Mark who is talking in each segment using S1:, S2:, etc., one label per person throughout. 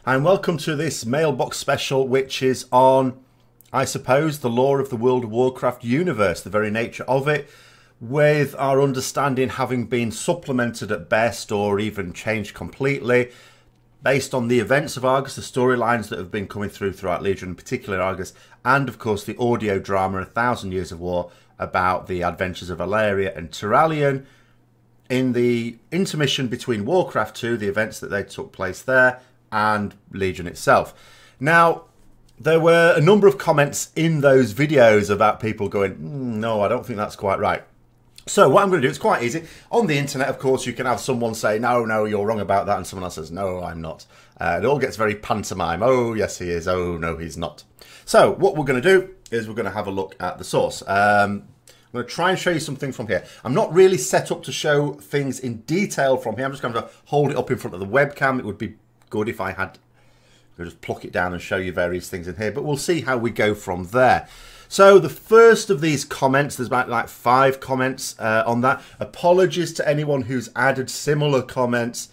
S1: and welcome to this Mailbox special, which is on, I suppose, the lore of the World of Warcraft universe, the very nature of it, with our understanding having been supplemented at best or even changed completely based on the events of Argus, the storylines that have been coming throughout Legion, in particular Argus, and of course the audio drama, 1,000 Years of War, about the adventures of Valeria and Turalyon in the intermission between Warcraft 2, the events that they took place there, and Legion itself. Now, there were a number of comments in those videos about people going, no, I don't think that's quite right. So what I'm going to do, it's quite easy. On the internet, of course, you can have someone say, no, you're wrong about that, and someone else says, no, I'm not. It all gets very pantomime. Oh, yes, he is. Oh, no, he's not. So what we're going to do is we're going to have a look at the source. I'm going to try and show you something from here. I'm not really set up to show things in detail from here. I'm just going to hold it up in front of the webcam. It would be good if I had to just pluck it down and show you various things in here, but we'll see how we go from there. So the first of these comments, there's about like 5 comments on that. Apologies to anyone who's added similar comments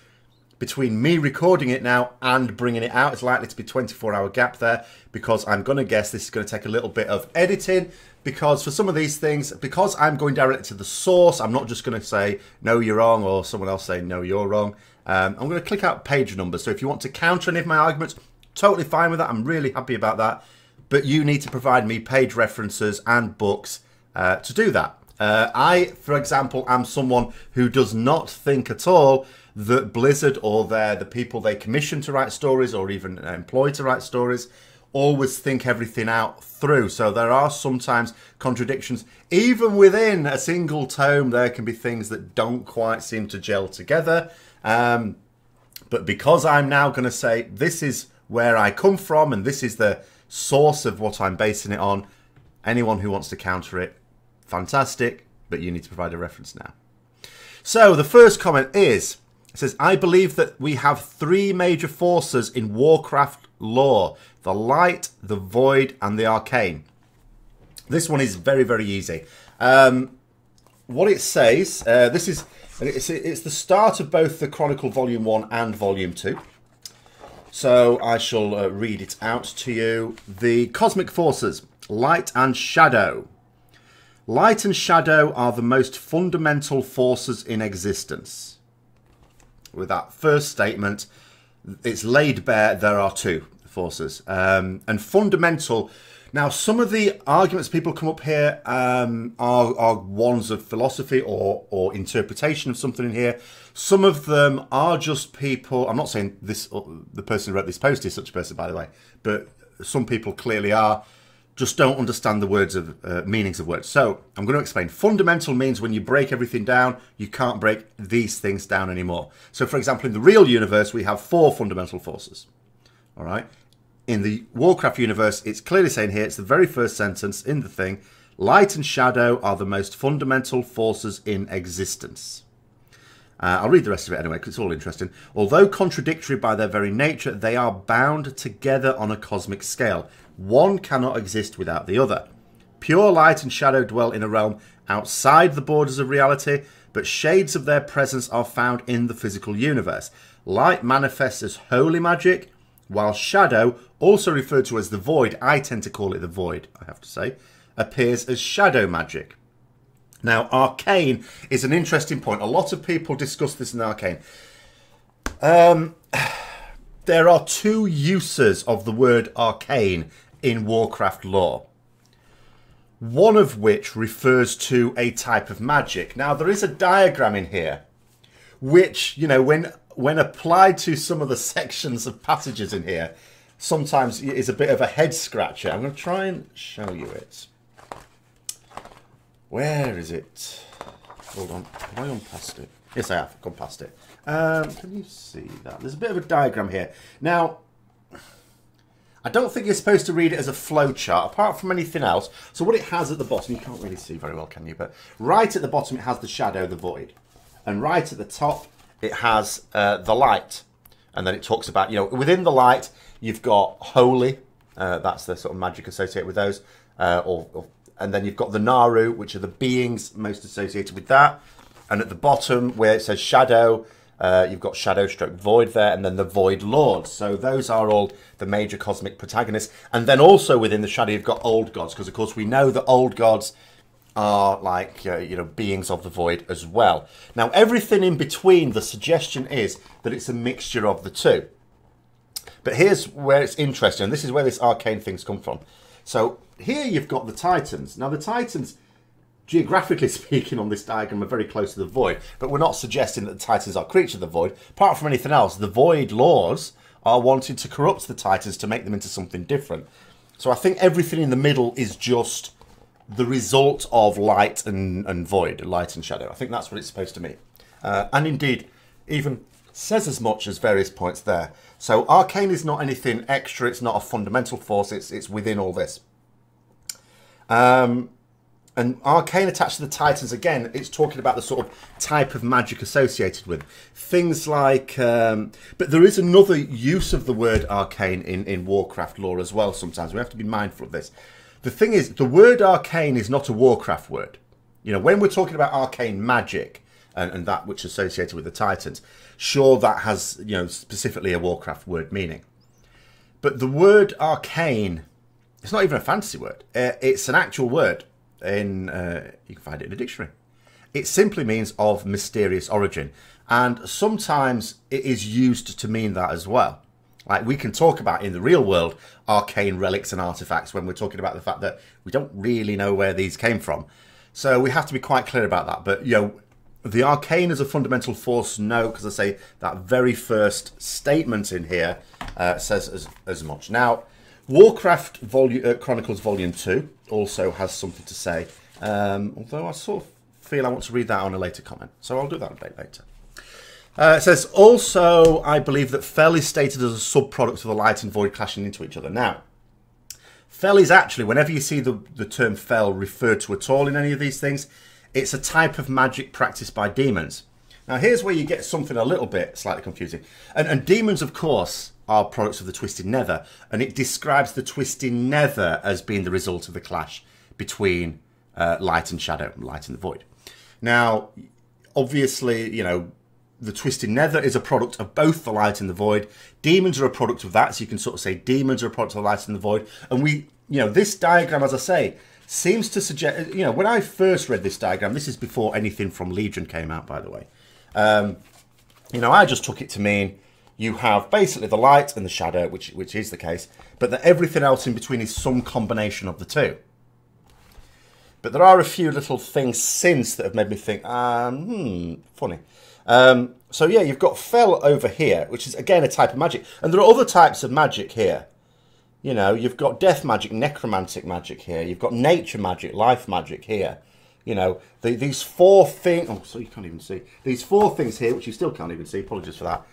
S1: between me recording it now and bringing it out. It's likely to be a 24-hour gap there because I'm going to guess this is going to take a little bit of editing, because for some of these things, because I'm going directly to the source, I'm not just going to say, no, you're wrong, or someone else say, no, you're wrong. I'm going to click out page numbers. So if you want to counter any of my arguments, totally fine with that. I'm really happy about that. But you need to provide me page references and books to do that. I, for example, am someone who does not think at all that Blizzard or the people they commission to write stories or even employ to write stories always think everything out through. So there are sometimes contradictions. Even within a single tome, there can be things that don't quite seem to gel together. But because I'm now going to say this is where I come from and this is the source of what I'm basing it on, anyone who wants to counter it, fantastic, but you need to provide a reference now. So the first comment is, it says, I believe that we have 3 major forces in Warcraft lore: the light, the void, and the arcane. This one is very, very easy. What it says, it's the start of both the Chronicle Volume 1 and Volume 2. So I shall read it out to you. The cosmic forces, light and shadow. Light and shadow are the most fundamental forces in existence. With that first statement, it's laid bare there are 2 forces. And fundamental. Now, some of the arguments people come up here are ones of philosophy or interpretation of something in here. Some of them are just people. I'm not saying this. The person who wrote this post is such a person, by the way, but some people clearly are. Just don't understand the words of meanings of words. So I'm going to explain. Fundamental means when you break everything down, you can't break these things down anymore. So, for example, in the real universe, we have 4 fundamental forces. All right. In the Warcraft universe, it's clearly saying here, it's the very first sentence in the thing, light and shadow are the most fundamental forces in existence. I'll read the rest of it anyway, because it's all interesting. Although contradictory by their very nature, they are bound together on a cosmic scale. One cannot exist without the other. Pure light and shadow dwell in a realm outside the borders of reality, but shades of their presence are found in the physical universe. Light manifests as holy magic, while shadow, also referred to as the void, I tend to call it the void, I have to say, appears as shadow magic. Now, arcane is an interesting point. A lot of people discuss this in arcane. There are 2 uses of the word arcane in Warcraft lore. One of which refers to a type of magic. Now, there is a diagram in here which, you know, when applied to some of the sections of passages in here, sometimes is a bit of a head scratcher. I'm going to try and show you it. Where is it? Hold on. Have I gone past it? Yes, I have gone past it. Can you see that? There's a bit of a diagram here. Now, I don't think you're supposed to read it as a flow chart, apart from anything else. So what it has at the bottom, you can't really see very well, can you? But right at the bottom, it has the shadow, the void. And right at the top, it has the light. And then it talks about, you know, within the light, you've got holy. That's the sort of magic associated with those. And then you've got the Naru, which are the beings most associated with that. And at the bottom, where it says shadow, You've got Shadow stroke Void there, and then the Void Lords. So those are all the major cosmic protagonists. And then also within the Shadow, you've got Old Gods, because of course we know that Old Gods are like, beings of the void as well. Now, everything in between, the suggestion is that it's a mixture of the two. But here's where it's interesting, and this is where this arcane thing's come from. So here you've got the Titans. Now, the Titans, geographically speaking, on this diagram are very close to the void, but we're not suggesting that the Titans are creatures of the void. Apart from anything else, the void lords are wanting to corrupt the Titans to make them into something different. So I think everything in the middle is just the result of light and void, light and shadow. I think that's what it's supposed to mean. And indeed, even says as much as various points there. So arcane is not anything extra. It's not a fundamental force. It's within all this. And arcane attached to the Titans, again, it's talking about the sort of type of magic associated with things like... but there is another use of the word arcane in Warcraft lore as well sometimes. We have to be mindful of this. The thing is, the word arcane is not a Warcraft word. When we're talking about arcane magic and that which is associated with the Titans, sure, that has, specifically a Warcraft word meaning. But the word arcane, it's not even a fantasy word. It's an actual word. You can find it in a dictionary. It simply means of mysterious origin. And sometimes it is used to mean that as well. Like we can talk about in the real world arcane relics and artifacts when we're talking about the fact that we don't really know where these came from. So we have to be quite clear about that. But, the arcane as a fundamental force, no, because I say that very first statement in here says as much. Now, Warcraft Chronicles Volume 2 also has something to say, although I sort of feel I want to read that on a later comment. So I'll do that a bit later. It says, also, I believe that Fel is stated as a subproduct of the light and void clashing into each other. Now, Fel is actually, whenever you see the term Fel referred to at all in any of these things, it's a type of magic practiced by demons. Now, here's where you get something a little bit slightly confusing. And demons, of course, are products of the Twisted Nether, and it describes the Twisted Nether as being the result of the clash between light and shadow, light and the void. Now, obviously, the Twisted Nether is a product of both the light and the void. Demons are a product of that, so you can sort of say demons are a product of the light and the void. And this diagram, as I say, seems to suggest, when I first read this diagram, this is before anything from Legion came out, by the way. I just took it to mean you have basically the light and the shadow, which is the case, but that everything else in between is some combination of the two. But there are a few little things since that have made me think, funny. So yeah, you've got Fel over here, which is again a type of magic. And there are other types of magic here. You've got death magic, necromantic magic here. You've got nature magic, life magic here. These four things... Oh, so you can't even see. These four things here, which you still can't even see, apologies for that,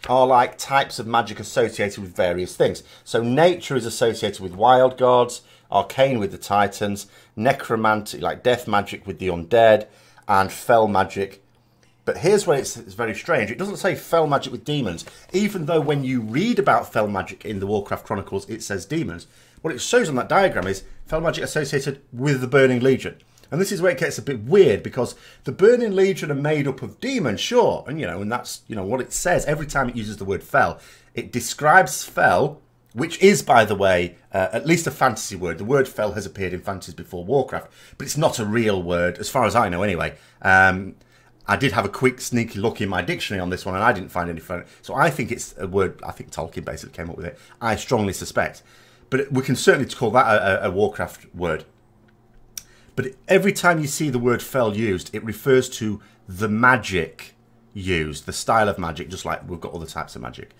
S1: are like types of magic associated with various things. So nature is associated with wild gods, arcane with the Titans, necromantic, like death magic with the undead, and Fel magic. But here's where it's very strange. It doesn't say Fel magic with demons, even though when you read about Fel magic in the Warcraft Chronicles, it says demons. What it shows on that diagram is Fel magic associated with the Burning Legion. And this is where it gets a bit weird, because the Burning Legion are made up of demons, sure. And, and that's, what it says every time it uses the word Fel. It describes Fel, which is, by the way, at least a fantasy word. The word Fel has appeared in fantasies before Warcraft, but it's not a real word, as far as I know anyway. I did have a quick sneaky look in my dictionary on this one, and I didn't find any fun. So I think it's a word, I think Tolkien basically came up with it. I strongly suspect. But we can certainly call that a Warcraft word. But every time you see the word Fel used, it refers to the magic used, the style of magic, just like we've got other types of magic.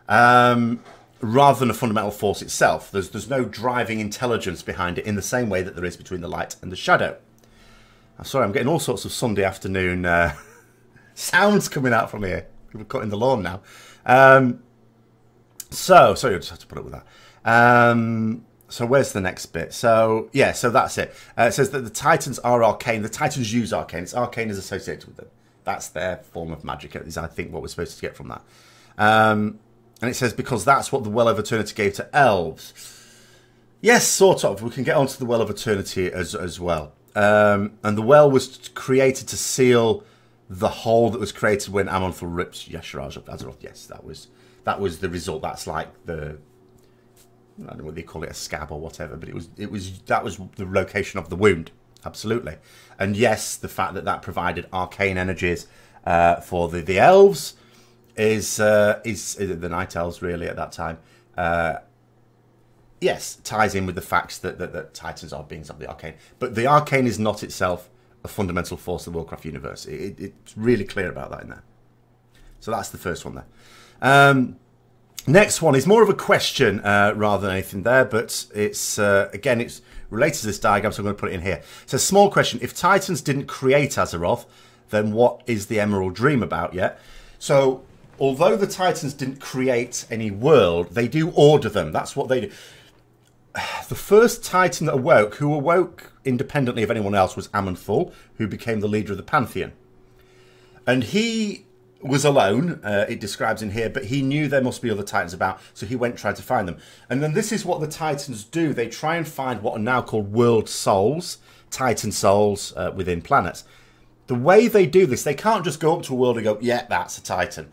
S1: Rather than a fundamental force itself. There's no driving intelligence behind it in the same way that there is between the light and the shadow. I'm sorry, I'm getting all sorts of Sunday afternoon sounds coming out from here. We're cutting the lawn now. Sorry, I just have to put up with that. So where's the next bit? So, yeah, so that's it. It says that the Titans are arcane. The Titans use arcane. It's arcane is associated with them. That's their form of magic, is I think what we're supposed to get from that. And it says, because that's what the Well of Eternity gave to elves. Yes, sort of. We can get onto the Well of Eternity as well. And the well was created to seal the hole that was created when Amonthul rips Yasharaj of Azeroth. Yes, that was the result. That's like the, I don't know whether they call it a scab or whatever, but that was the location of the wound. Absolutely. And yes, the fact that that provided arcane energies for the elves is the night elves really at that time. Yes, ties in with the facts that Titans are beings of the arcane, but the arcane is not itself a fundamental force of the Warcraft universe. It's really clear about that in there. So that's the first one there. Next one is more of a question rather than anything there, but it's again, it's related to this diagram, so I'm going to put it in here. It's a small question. If Titans didn't create Azeroth, then what is the Emerald Dream about yet? So, although the Titans didn't create any world, they do order them. That's what they do. The first Titan that awoke, who awoke independently of anyone else, was Amonthul, who became the leader of the Pantheon. And he was alone, it describes in here, but he knew there must be other Titans about, so he went trying to find them. And then this is what the Titans do. They try and find what are now called world souls, Titan souls within planets. The way they do this, they can't just go up to a world and go, yeah, that's a Titan.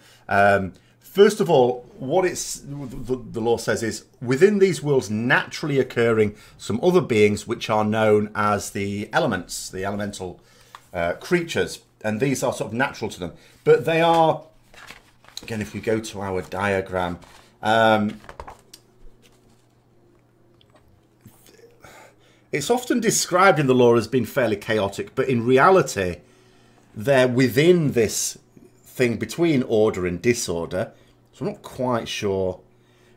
S1: First of all, what the law says is, within these worlds naturally occurring some other beings which are known as the elements, the elemental creatures. And these are sort of natural to them. But they are, again, if we go to our diagram, it's often described in the lore as being fairly chaotic, but in reality, they're within this thing between order and disorder. So I'm not quite sure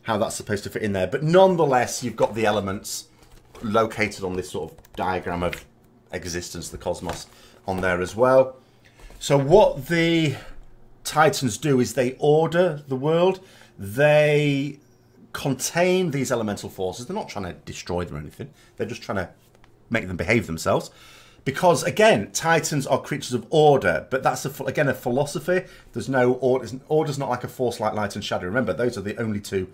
S1: how that's supposed to fit in there. But nonetheless, you've got the elements located on this sort of diagram of existence, the cosmos, on there as well. So what the Titans do is they order the world. They contain these elemental forces. They're not trying to destroy them or anything. They're just trying to make them behave themselves. Because, again, Titans are creatures of order. But that's, again, a philosophy. There's no order. Order's not like a force like light and shadow. Remember, those are the only two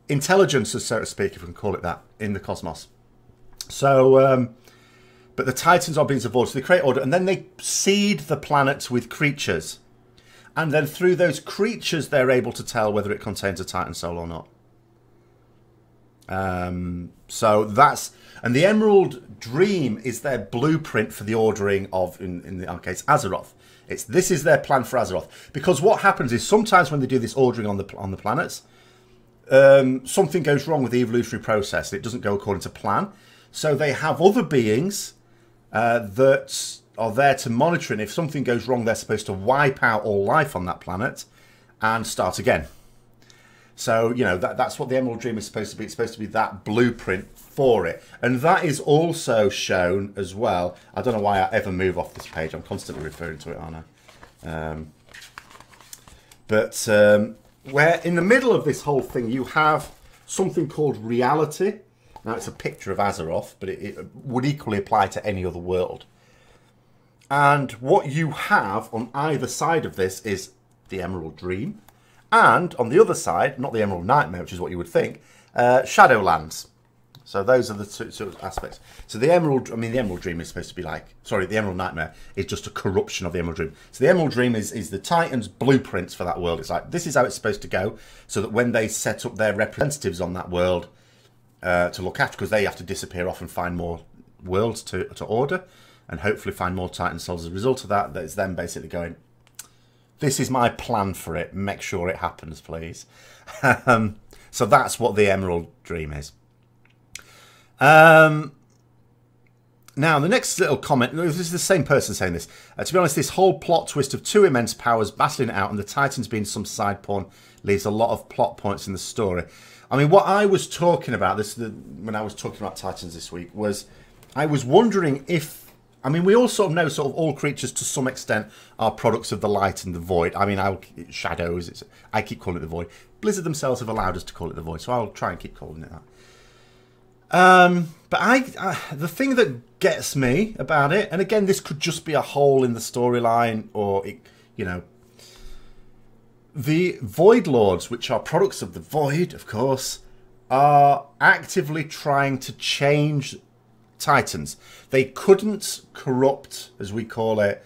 S1: intelligences, so to speak, if we can call it that, in the cosmos. So, but the Titans are beings of order, so they create order, and then they seed the planet with creatures. And then through those creatures, they're able to tell whether it contains a Titan soul or not. So that's... And the Emerald Dream is their blueprint for the ordering of, in our case, Azeroth. This is their plan for Azeroth. Because what happens is sometimes when they do this ordering on the planets, something goes wrong with the evolutionary process. It doesn't go according to plan. So they have other beings that are there to monitor, and if something goes wrong, they're supposed to wipe out all life on that planet and start again. So, you know, that's what the Emerald Dream is supposed to be. It's supposed to be that blueprint for it. And that is also shown as well. I don't know why I ever move off this page. I'm constantly referring to it, aren't I? But where in the middle of this whole thing, you have something called reality. Now, it's a picture of Azeroth, but it would equally apply to any other world. And what you have on either side of this is the Emerald Dream. And on the other side, not the Emerald Nightmare, which is what you would think, Shadowlands. So those are the two aspects. So the Emerald Dream is supposed to be like... Sorry, the Emerald Nightmare is just a corruption of the Emerald Dream. So the Emerald Dream is the Titans' blueprints for that world. It's like, this is how it's supposed to go, so that when they set up their representatives on that world to look after, because they have to disappear off and find more worlds to order, and hopefully find more Titan souls as a result of that, it's them basically going... This is my plan for it. Make sure it happens, please. So that's what the Emerald Dream is. Now, the next little comment, this is the same person saying this. To be honest, this whole plot twist of two immense powers battling it out and the Titans being some side pawn leaves a lot of plot points in the story. I mean, what I was talking about, when I was talking about Titans this week, was I was wondering if... I mean, we all sort of know all creatures to some extent are products of the light and the void. I mean, shadows, I keep calling it the void. Blizzard themselves have allowed us to call it the void, so I'll try and keep calling it that. But the thing that gets me about it, and again, this could just be a hole in the storyline, or, the Void Lords, which are products of the void, of course, are actively trying to change Titans. They couldn't corrupt, as we call it,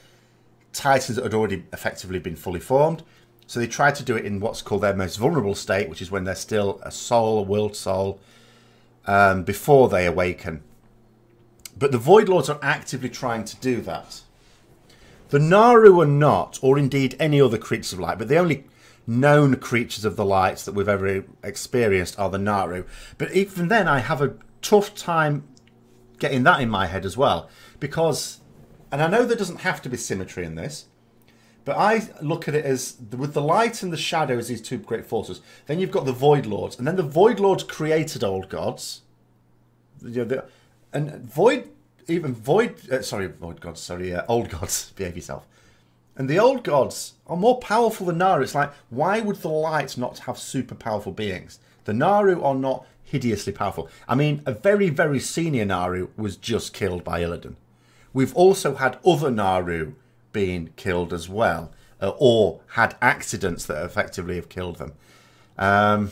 S1: Titans that had already effectively been fully formed. So they tried to do it in what's called their most vulnerable state, which is when they're still a soul, a willed soul, before they awaken. But the Void Lords are actively trying to do that. The Naru are not, or indeed any other creatures of light, but the only known creatures of the light that we've ever experienced are the Naru. But even then, I have a tough time getting that in my head as well. Because, and I know there doesn't have to be symmetry in this, but I look at it as, with the light and the shadow as these two great forces, then you've got the Void Lords, and then the Void Lords created old gods. Old gods, behave yourself. And the old gods are more powerful than Naru. It's like, why would the light not have super powerful beings? The Naru are not hideously powerful. I mean, a very, very senior Naru was just killed by Illidan. We've also had other Naru being killed as well, or had accidents that effectively have killed them. And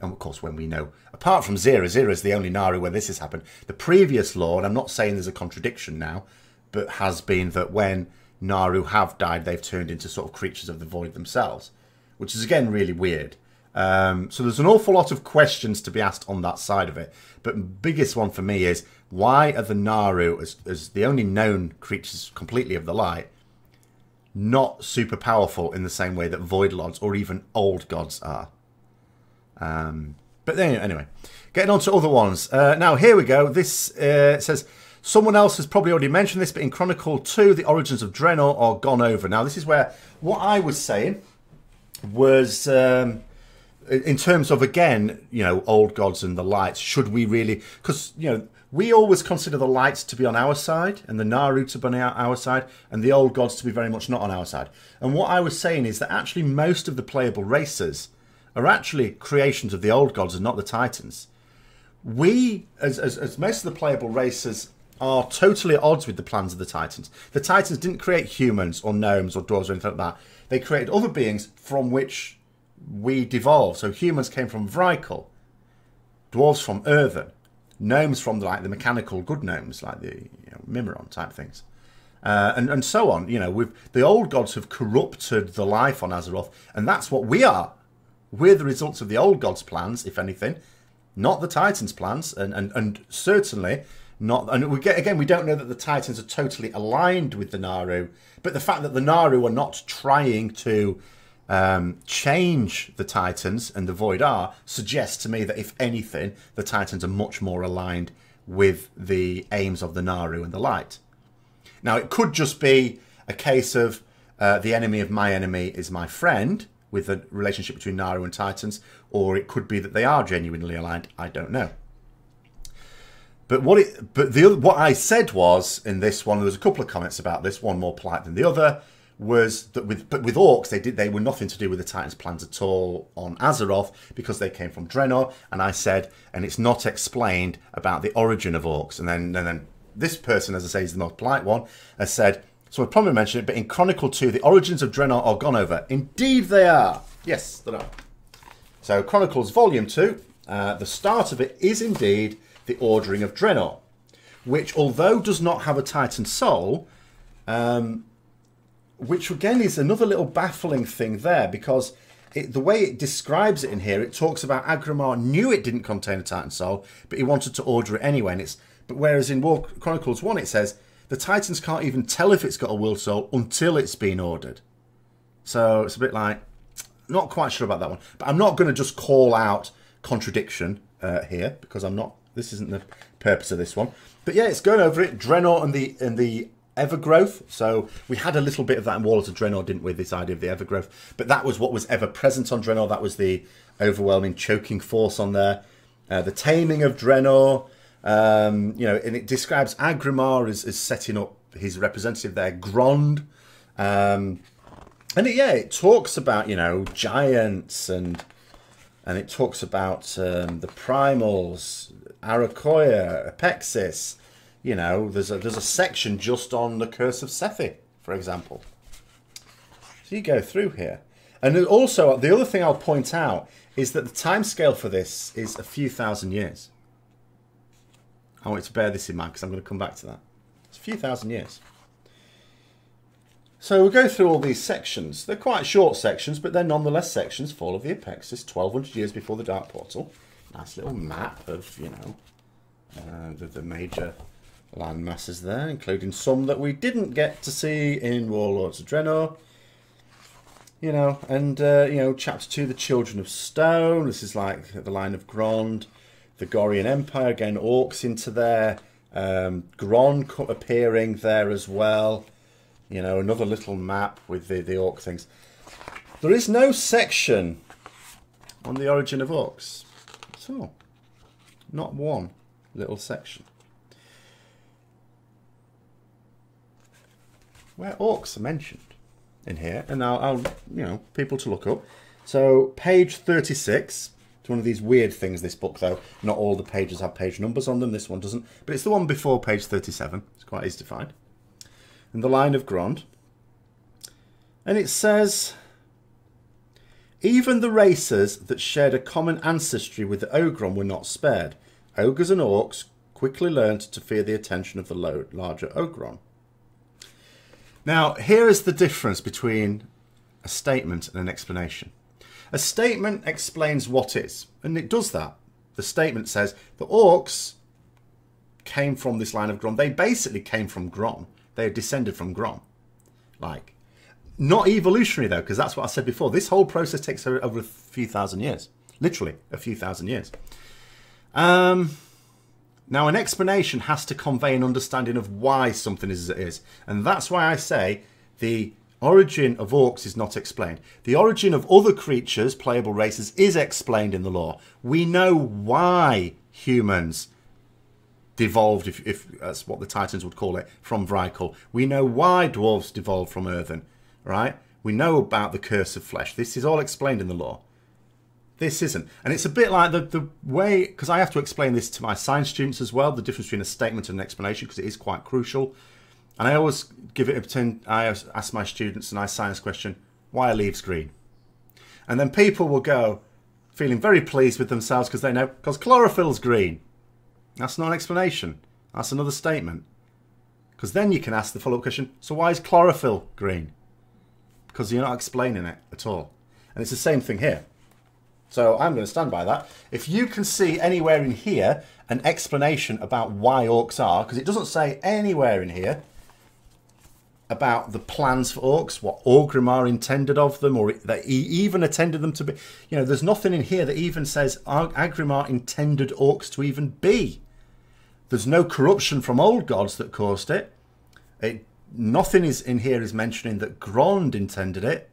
S1: of course, when we know, apart from Zira is the only Naru where this has happened. The previous law, and I'm not saying there's a contradiction now, but has been that when Naru have died, they've turned into sort of creatures of the void themselves, which is again really weird. So there's an awful lot of questions to be asked on that side of it. But the biggest one for me is, why are the Naru, as the only known creatures completely of the light, not super powerful in the same way that Void Lords or even old gods are? But then, anyway, getting on to other ones. Now, here we go. This says, someone else has probably already mentioned this, but in Chronicle 2, the origins of Draenor are gone over. Now, this is where what I was saying was, in terms of, again, you know, old gods and the lights, should we really... Because, you know, we always consider the lights to be on our side and the Naru to be on our side and the old gods to be very much not on our side. And what I was saying is that actually most of the playable races are actually creations of the old gods and not the Titans. We, as most of the playable races, are totally at odds with the plans of the Titans. The Titans didn't create humans or gnomes or dwarves or anything like that. They created other beings from which we devolved. So humans came from Vrykul, dwarves from Earthen, gnomes from the mechanical good gnomes, like the Mimiron type things, and so on. You know, the old gods have corrupted the life on Azeroth, and that's what we are. We're the results of the old gods' plans, if anything, not the Titans' plans, and certainly not. And we don't know that the Titans are totally aligned with the Naru, but the fact that the Naru are not trying to change the Titans and the Void are suggests to me that, if anything, the Titans are much more aligned with the aims of the Naru and the light. Now, it could just be a case of the enemy of my enemy is my friend, with the relationship between Naru and Titans, or it could be that they are genuinely aligned. I don't know. But what I said was, in this one, there was a couple of comments about this, one more polite than the other, was that with orcs, they were nothing to do with the Titans' plans at all on Azeroth, because they came from Draenor. And I said, and it's not explained about the origin of orcs. And then this person, as I say, is the most polite one, has said, so I probably mentioned it, but in Chronicle 2, the origins of Draenor are gone over. Indeed they are. Yes, they are. So Chronicles Volume 2, the start of it is indeed the ordering of Draenor, which, although does not have a Titan soul, which again is another little baffling thing there, because the way it describes it in here, it talks about Agramar knew it didn't contain a Titan soul, but he wanted to order it anyway. But whereas in War Chronicles 1 it says, the Titans can't even tell if it's got a will soul until it's been ordered. So it's a bit like, not quite sure about that one. But I'm not going to just call out contradiction here, because I'm not. This isn't the purpose of this one. But yeah, it's going over it. Draenor and the Evergrowth. So we had a little bit of that in Warlords of Draenor, didn't we? This idea of the Evergrowth. But that was what was ever present on Draenor. That was the overwhelming choking force on there. The taming of Draenor. And it describes Agramar as setting up his representative there, Grond. It talks about, giants and it talks about the primals, Arakoya, Apexis. There's a section just on the Curse of Sethi, for example. So you go through here. And also, the other thing I'll point out is that the timescale for this is a few thousand years. I want you to bear this in mind, because I'm going to come back to that. It's a few thousand years. So we'll go through all these sections. They're quite short sections, but they're nonetheless sections full of the Apexis, 1200 years before the Dark Portal. Nice little map of, you know, the major land masses there, including some that we didn't get to see in Warlords of Draenor. You know, and, you know, Chapter 2, the Children of Stone. This is like the line of Grond. The Gorian Empire, again, orcs into there. Gron appearing there as well. You know, another little map with the orc things. There is no section on the origin of orcs at all. Not one little section. Where orcs are mentioned in here, and I'll you know, people to look up. So page 36. It's one of these weird things, this book, though. Not all the pages have page numbers on them. This one doesn't. But it's the one before page 37. It's quite easy to find. And the line of Grond. And it says, even the races that shared a common ancestry with the Ogron were not spared. Ogres and orcs quickly learned to fear the attention of the larger Ogron. Now, here is the difference between a statement and an explanation. A statement explains what is, and it does that. The statement says the orcs came from this line of Gron. They basically came from Gron. They are descended from Gron. Like, not evolutionary, though, because that's what I said before. This whole process takes over a few thousand years. Literally, a few thousand years. Now, an explanation has to convey an understanding of why something is as it is. And that's why I say the origin of orcs is not explained. The origin of other creatures, playable races, is explained in the lore. We know why humans devolved, if that's what the Titans would call it, from Vrykul. We know why dwarves devolved from Earthen, right? We know about the curse of flesh. This is all explained in the lore. This isn't. And it's a bit like the way, because I have to explain this to my science students as well, the difference between a statement and an explanation, because it is quite crucial. And I always give it a pretend, I ask my students a nice science question, why are leaves green? And then people will go, feeling very pleased with themselves because they know, because chlorophyll's green. That's not an explanation. That's another statement. Because then you can ask the follow-up question, so why is chlorophyll green? Because you're not explaining it at all. And it's the same thing here. So I'm going to stand by that. If you can see anywhere in here an explanation about why orcs are, because it doesn't say anywhere in here about the plans for orcs, what Orgrimmar intended of them, or that he even intended them to be. You know, there's nothing in here that even says Orgrimmar intended orcs to even be. There's no corruption from old gods that caused it. Nothing is in here is mentioning that Grond intended it.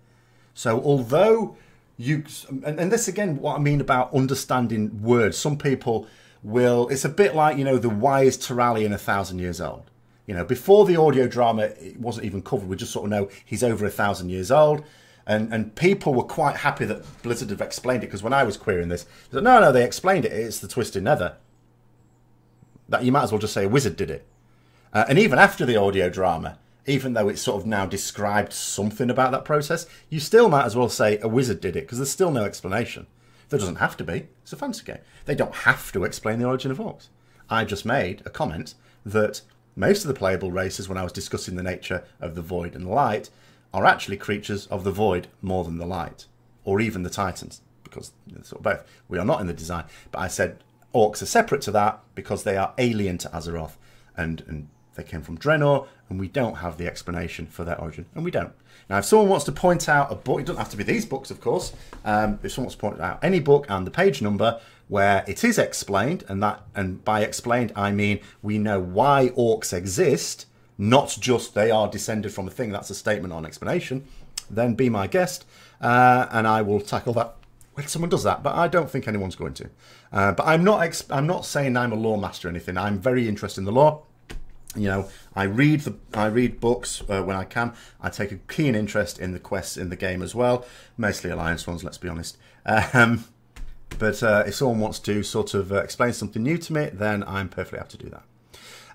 S1: So although you, and this again, what I mean about understanding words, some people will, it's a bit like, you know, the why is Turallion 1,000 years old? You know, before the audio drama, it wasn't even covered. We just sort of know he's over 1,000 years old. And people were quite happy that Blizzard have explained it, because when I was querying this, they said, no, they explained it. It's the Twisted Nether. That you might as well just say a wizard did it. And even after the audio drama, even though it's sort of now described something about that process, you still might as well say a wizard did it, because there's still no explanation. There doesn't have to be. It's a fantasy game. They don't have to explain the origin of orcs. I just made a comment that most of the playable races, when I was discussing the nature of the void and the light, are actually creatures of the void more than the light, or even the Titans, because it's sort of both. We are not in the design, but I said orcs are separate to that because they are alien to Azeroth, and they came from Draenor, and we don't have the explanation for their origin, and we don't. Now, if someone wants to point out a book, it doesn't have to be these books, of course. If someone wants to point out any book and the page number where it is explained, and by explained I mean we know why orcs exist, not just they are descended from a thing, that's a statement on explanation, then be my guest, and I will tackle that when someone does that. But I don't think anyone's going to. But I'm not saying I'm a lore master or anything. I'm very interested in the lore. You know, I read books when I can. I take a keen interest in the quests in the game as well, mostly Alliance ones, let's be honest. But if someone wants to sort of explain something new to me, then I'm perfectly happy to do that.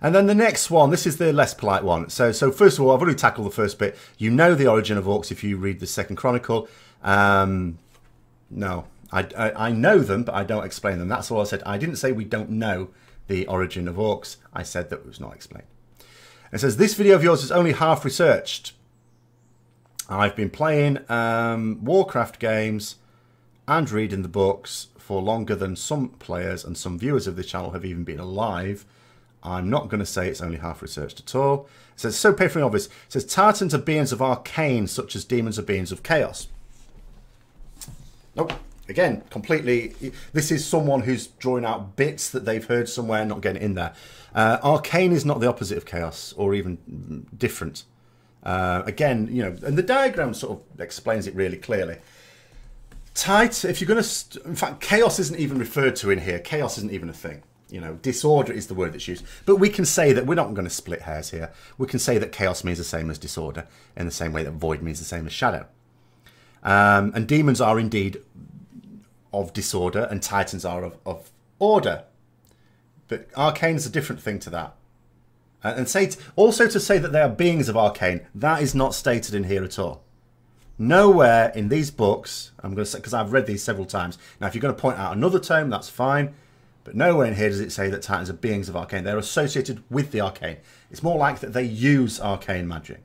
S1: And then the next one, this is the less polite one. So first of all, I've already tackled the first bit. You know the origin of orcs if you read the Second Chronicle. No, I know them, but I don't explain them. That's all I said. I didn't say we don't know the origin of orcs. I said that it was not explained. It says, this video of yours is only half researched. I've been playing Warcraft games and reading the books for longer than some players and some viewers of this channel have even been alive. I'm not going to say it's only half researched at all. It says, so painfully obvious. It says, Titans are beings of arcane, such as demons are beings of chaos. Nope. Again, completely. This is someone who's drawing out bits that they've heard somewhere, not getting in there. Arcane is not the opposite of chaos, or even different. Again, you know, and the diagram sort of explains it really clearly. If you're going to, in fact, chaos isn't even referred to in here. Chaos isn't even a thing. You know, disorder is the word that's used. But we can say that we're not going to split hairs here. We can say that chaos means the same as disorder, in the same way that void means the same as shadow. And demons are indeed of disorder, and titans are of order. But arcane is a different thing to that. And also to say that they are beings of arcane, that is not stated in here at all. Nowhere in these books, I'm going to say, because I've read these several times. Now, if you're going to point out another tome, that's fine. But nowhere in here does it say that titans are beings of arcane. They're associated with the arcane. It's more like that they use arcane magic,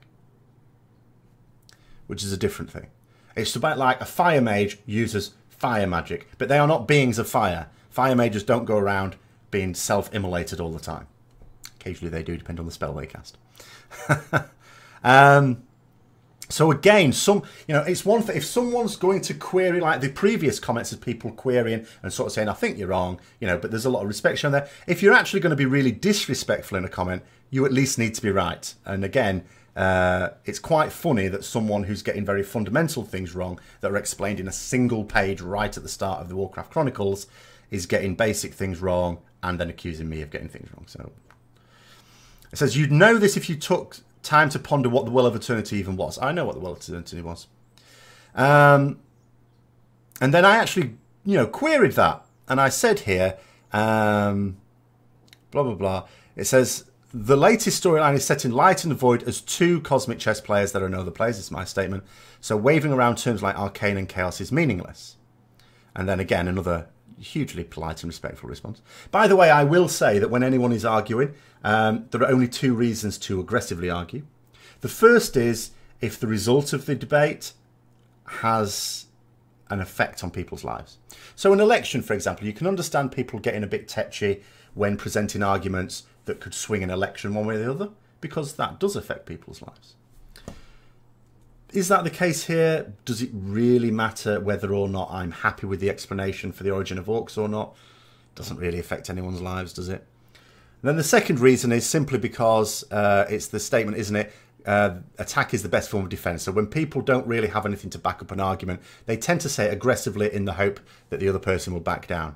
S1: which is a different thing. It's about like a fire mage uses fire magic, but they are not beings of fire. Fire mages don't go around being self-immolated all the time. Occasionally they do, depend on the spell they cast. So again, it's one thing if someone's going to query, like the previous comments of people querying and sort of saying, I think you're wrong, you know, but there's a lot of respect shown there. If you're actually going to be really disrespectful in a comment, you at least need to be right. And again, it's quite funny that someone who's getting very fundamental things wrong that are explained in a single page right at the start of the Warcraft Chronicles is getting basic things wrong and then accusing me of getting things wrong. So it says, you'd know this if you took time to ponder what the Well of Eternity even was. I know what the Well of Eternity was. And then I actually, queried that. And I said here, blah, blah, blah. It says, the latest storyline is set in Light and Void as two cosmic chess players. There are no other players. It's my statement. So waving around terms like arcane and chaos is meaningless. And then again, another hugely polite and respectful response. By the way, I will say that when anyone is arguing, there are only two reasons to aggressively argue. The first is if the result of the debate has an effect on people's lives. So an election, for example, you can understand people getting a bit tetchy when presenting arguments that could swing an election one way or the other, because that does affect people's lives. Is that the case here? Does it really matter whether or not I'm happy with the explanation for the origin of orcs or not? Doesn't really affect anyone's lives, does it? And then the second reason is simply because it's the statement, isn't it? Attack is the best form of defense. So when people don't really have anything to back up an argument, they tend to say it aggressively in the hope that the other person will back down.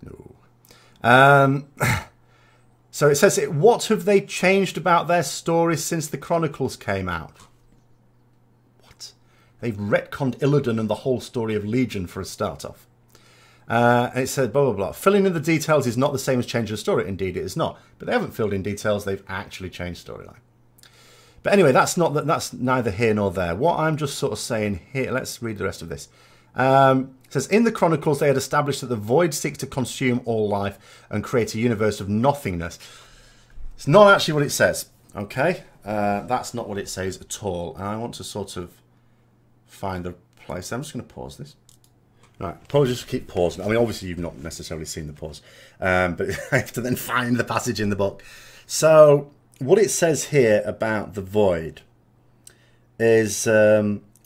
S1: No. So it says, what have they changed about their story since the Chronicles came out? What? They've retconned Illidan and the whole story of Legion for a start off. And it said, blah, blah, blah. Filling in the details is not the same as changing the story. Indeed, it is not. But they haven't filled in details. They've actually changed storyline. But anyway, that's neither here nor there. What I'm just sort of saying here, let's read the rest of this. It says, in the Chronicles, they had established that the Void seeks to consume all life and create a universe of nothingness. It's not actually what it says, okay? That's not what it says at all. And I want to sort of find the place. I'm just going to pause this. Right, apologies for keep pausing. I mean, obviously, you've not necessarily seen the pause. But I have to then find the passage in the book. So, what it says here about the Void is...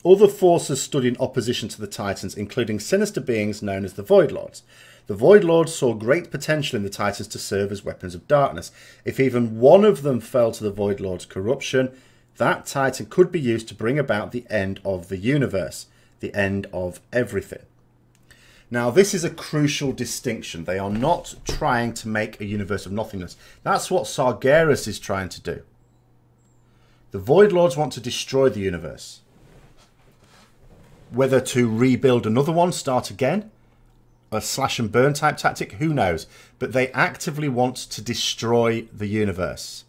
S1: other forces stood in opposition to the Titans, including sinister beings known as the Void Lords. The Void Lords saw great potential in the Titans to serve as weapons of darkness. If even one of them fell to the Void Lord's corruption, that Titan could be used to bring about the end of the universe, the end of everything. Now, this is a crucial distinction. They are not trying to make a universe of nothingness. That's what Sargeras is trying to do. The Void Lords want to destroy the universe. Whether to rebuild another one, start again, a slash and burn type tactic, who knows? But they actively want to destroy the universe.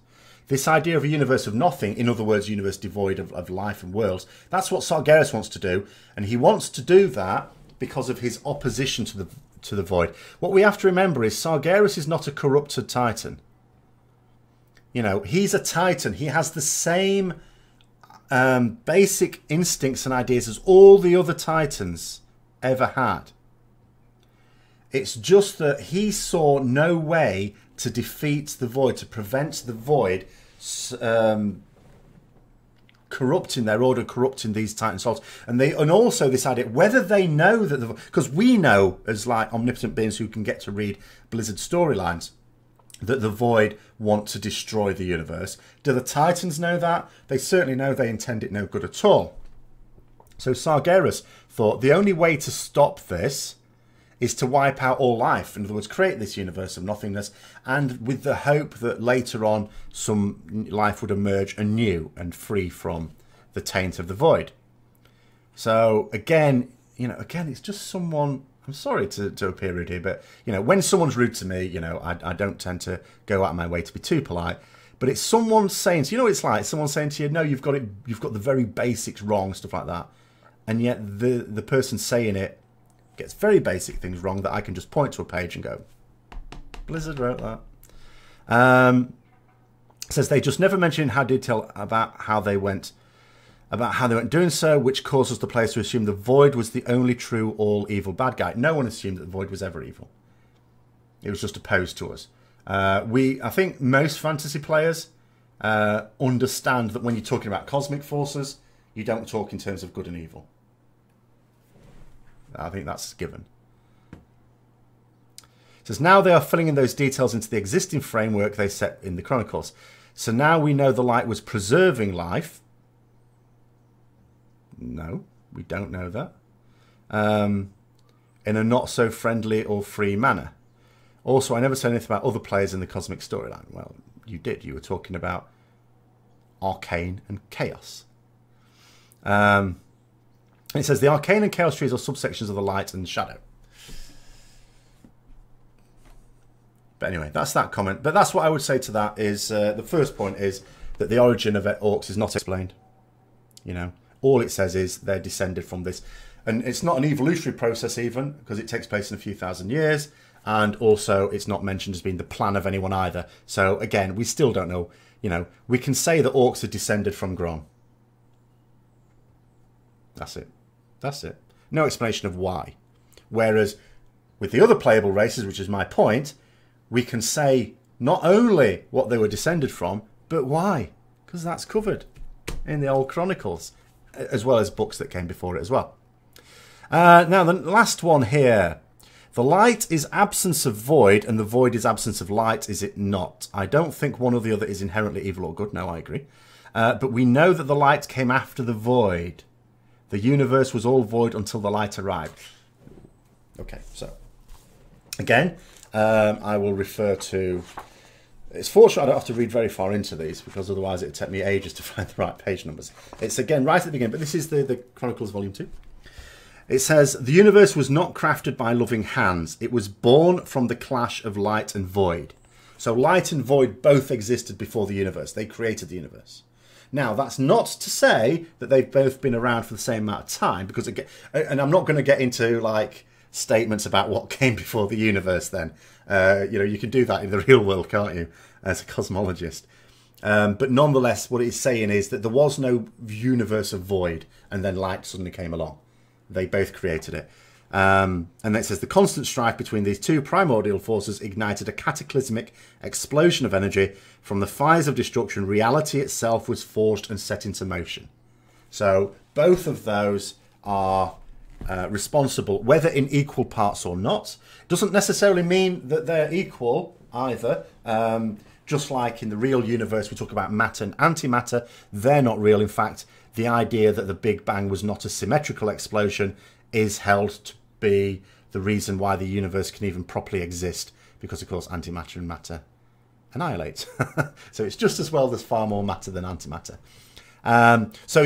S1: This idea of a universe of nothing, in other words, a universe devoid of life and worlds, that's what Sargeras wants to do. And he wants to do that because of his opposition to the Void. What we have to remember is Sargeras is not a corrupted Titan. You know, he's a Titan. He has the same basic instincts and ideas as all the other Titans ever had. It's just that he saw no way to defeat the Void, to prevent the Void corrupting their order, corrupting these Titan souls. And also this idea, whether they know that because we know as like omnipotent beings who can get to read Blizzard storylines, that the Void want to destroy the universe. Do the Titans know that? They certainly know they intend it no good at all. So Sargeras thought the only way to stop this is to wipe out all life. In other words, create this universe of nothingness, and with the hope that later on some life would emerge anew and free from the taint of the Void. So again, it's just someone. I'm sorry to appear rude here, but when someone's rude to me, I don't tend to go out of my way to be too polite. But it's someone saying, what it's like, someone saying to you, no, you've got the very basics wrong, stuff like that, and yet the person saying it gets very basic things wrong that I can just point to a page and go, Blizzard wrote that. Says they just never mentioned how detailed about how they went doing so, which causes the players to assume the Void was the only true all evil bad guy. No one assumed that the Void was ever evil. It was just opposed to us. I think most fantasy players understand that when you're talking about cosmic forces, you don't talk in terms of good and evil. I think that's given. It says, now they are filling in those details into the existing framework they set in the Chronicles. So now we know the light was preserving life. No, we don't know that. In a not so friendly or free manner. Also, I never said anything about other players in the cosmic storyline. Well, you did. You were talking about Arcane and Chaos. It says the Arcane and Chaos trees are subsections of the light and shadow. But anyway, that's that comment. But that's what I would say to that is the first point is that the origin of orcs is not explained. All it says is they're descended from this. And it's not an evolutionary process even, because it takes place in a few thousand years. And also it's not mentioned as being the plan of anyone either. So again, we still don't know. We can say that orcs are descended from Grom. That's it. That's it. No explanation of why. Whereas with the other playable races, which is my point, we can say not only what they were descended from, but why. Because that's covered in the old Chronicles, as well as books that came before it as well. Now, the last one here. The light is absence of void, and the void is absence of light, is it not? I don't think one or the other is inherently evil or good. No, I agree. But we know that the light came after the void. The universe was all void until the light arrived. Okay, so again, I will refer to... It's fortunate I don't have to read very far into these, because otherwise it would take me ages to find the right page numbers. It's again right at the beginning, but this is the Chronicles Volume 2. It says, the universe was not crafted by loving hands. It was born from the clash of light and void. So light and void both existed before the universe. They created the universe. Now, that's not to say that they've both been around for the same amount of time, because again, and I'm not going to get into like statements about what came before the universe then. You can do that in the real world, can't you, as a cosmologist? But nonetheless, what it's saying is that there was no universe of void and then light suddenly came along. They both created it. And it says the constant strife between these two primordial forces ignited a cataclysmic explosion of energy. From the fires of destruction, reality itself was forged and set into motion. So both of those are responsible, whether in equal parts or not. Doesn't necessarily mean that they're equal either. Just like in the real universe, we talk about matter and antimatter. They're not real. In fact, the idea that the Big Bang was not a symmetrical explosion is held to be the reason why the universe can even properly exist, because of course antimatter and matter annihilate. So it's just as well there's far more matter than antimatter. So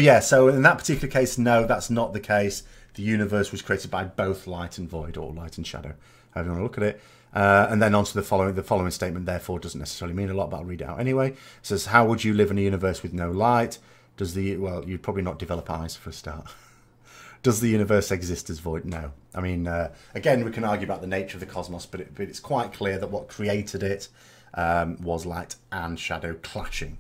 S1: in that particular case, no, that's not the case. The universe was created by both light and void, or light and shadow, however you want to look at it. And then on to the following statement, therefore, doesn't necessarily mean a lot, but I'll read it out anyway. It says, how would you live in a universe with no light? Well, you'd probably not develop eyes for a start. Does the universe exist as void? No. I mean, again, we can argue about the nature of the cosmos, but it's quite clear that what created it was light and shadow clashing.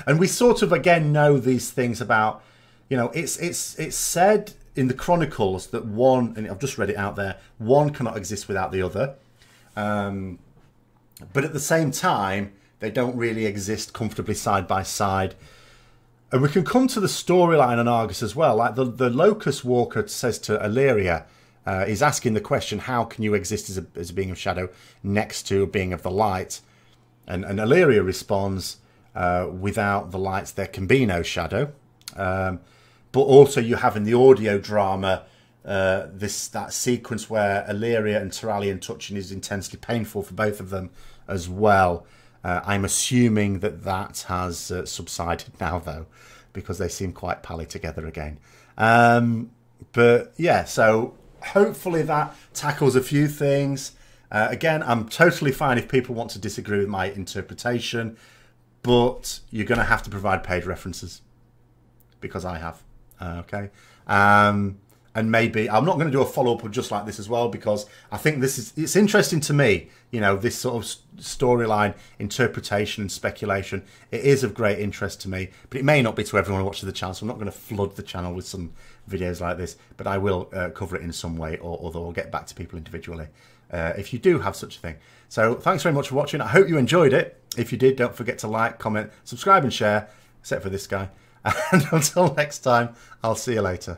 S1: And we sort of again know these things about, you know, it's said in the Chronicles that one, and I've just read it out there, one cannot exist without the other. But at the same time, they don't really exist comfortably side by side. And we can come to the storyline on Argus as well. Like the Locust Walker says to Illyria, is asking the question, how can you exist as a being of shadow next to a being of the light? And Illyria responds, without the lights there can be no shadow. But also you have in the audio drama that sequence where Illyria and Turalyon touching is intensely painful for both of them as well. I'm assuming that has subsided now, though, because they seem quite pally together again. But yeah, so hopefully that tackles a few things. Again, I'm totally fine if people want to disagree with my interpretation, but you're going to have to provide paid references, because I have. Okay. And maybe I'm not going to do a follow-up of just like this as well, because I think it's interesting to me, you know, this sort of storyline interpretation and speculation. It is of great interest to me, but it may not be to everyone who watches the channel, so I'm not going to flood the channel with some videos like this, but I will cover it in some way or other, or get back to people individually if you do have such a thing. So thanks very much for watching. I hope you enjoyed it. If you did, don't forget to like, comment, subscribe and share, except for this guy. And until next time, I'll see you later.